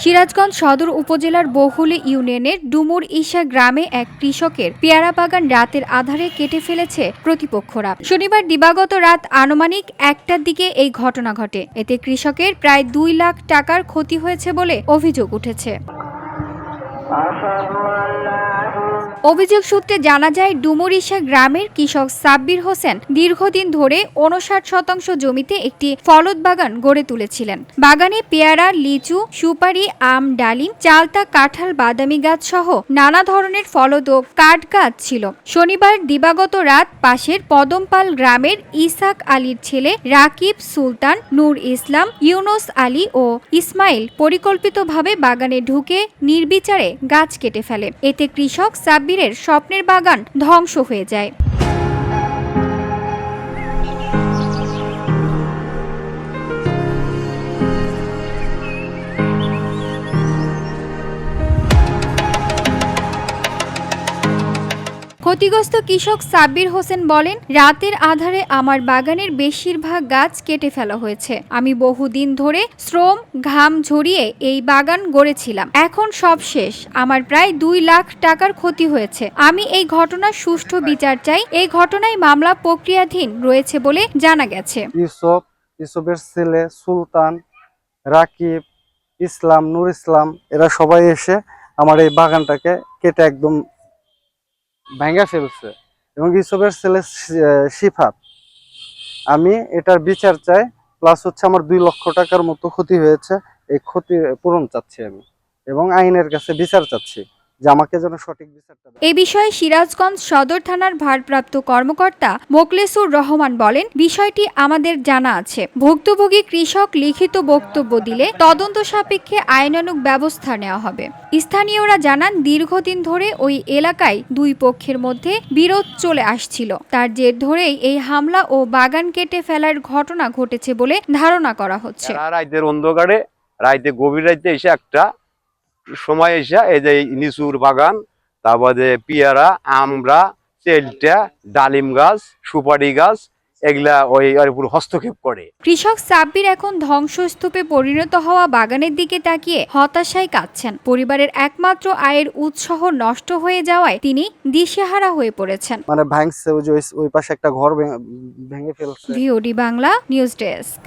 সিরাজগঞ্জ সদর উপজেলার বহুলী ইউনিয়নের ডুমুর ঈশা গ্রামে এক কৃষকের পেয়ারা বাগান রাতের আঁধারে কেটে ফেলেছে প্রতিপক্ষরা। শনিবার দিবাগত রাত আনুমানিক ১টার দিকে এই ঘটনা ঘটে। এতে কৃষকের প্রায় ২ লাখ টাকার ক্ষতি হয়েছে বলে অভিযোগ উঠেছে। অভিযোগ সূত্রে জানা যায়, ডুমুর ঈশা গ্রামের কৃষক সাব্বির হোসেন দীর্ঘদিন ধরে ৫৯% জমিতে একটি ফলদ বাগান গড়ে তুলেছিলেন। বাগানে পেয়ারা, লিচু, সুপারি, আম, ডালিম, চালতা, কাঁঠাল, বাদামি গাছ সহ নানা ধরনের ফলদ ও কাঠ গাছ ছিল। শনিবার দিবাগত রাত পাশের পদমপাল গ্রামের ইসাক আলীর ছেলে রাকিব, সুলতান, নূর ইসলাম, ইউনুস আলী ও ইসমাইল পরিকল্পিতভাবে বাগানে ঢুকে নির্বিচারে গাছ কেটে ফেলে। এতে কৃষক সাব্বিরের স্বপ্নের বাগান ধ্বংস হয়ে যায়। ক্ষতিগ্রস্ত কৃষক সাব্বির হোসেন বলেন, রাতের আঁধারে আমার বাগানের বেশিরভাগ গাছ কেটে ফেলা হয়েছে। আমি বহুদিন ধরে শ্রম ঘাম ঝরিয়ে এই বাগান গড়েছিলাম। এখন সব শেষ। আমার প্রায় ২ লাখ টাকার ক্ষতি হয়েছে। আমি এই ঘটনার সুষ্ঠু বিচার চাই। এই ঘটনায় মামলা প্রক্রিয়াধীন রয়েছে বলে জানা গেছে। ইউসুফের ছেলে সুলতান, রাকিব, ইসলাম, নূর ইসলাম এরা সবাই এসে আমার এই বাগানটাকে কেটে একদম ভেঙে ফেলছে। এবং ইউসুফের ছেলে শিফাত, আমি এটার বিচার চাই। প্লাস হচ্ছে আমার ২ লক্ষ টাকার মতো ক্ষতি হয়েছে। এই ক্ষতি পূরণ চাচ্ছি আমি এবং আইনের কাছে বিচার চাচ্ছি যে আমাকে যেন সঠিক বিচারটা দেয়। এই বিষয়ে সিরাজগঞ্জ সদর থানার ভারপ্রাপ্ত কর্মকর্তা মোকলেসুর রহমান বলেন, বিষয়টি আমাদের জানা আছে। ভুক্তভোগী কৃষক লিখিত বক্তব্য দিলে তদন্ত সাপেক্ষে আইনানুগ ব্যবস্থা নেওয়া হবে। স্থানীয়রা জানান, দীর্ঘদিন ধরে ওই এলাকায় দুই পক্ষের মধ্যে বিরোধ চলে আসছিল। তার জের ধরেই এই হামলা ও বাগান কেটে ফেলার ঘটনা ঘটেছে বলে ধারণা করা হচ্ছে। রাতের অন্ধকারে, গভীর রাতে এসে একটা সময় এসে এই যে লিচুর বাগান, তারপরে পেয়ারা, আমরা, চেলটা, ডালিম গাছ, সুপারি গাছ এগুলা ওই উপর হস্তক্ষেপ করে। কৃষক সাব্বির এখন ধ্বংসস্তূপে পরিণত হওয়া বাগানের দিকে তাকিয়ে হতাশায় কাঁদছেন। পরিবারের একমাত্র আয়ের উৎস নষ্ট হয়ে যাওয়ায় তিনি দিশেহারা হয়ে পড়েছেন। মানে ভাঙছে, ওই পাশে একটা ঘর ভেঙে ফেলছে। VOD Bangla news desk.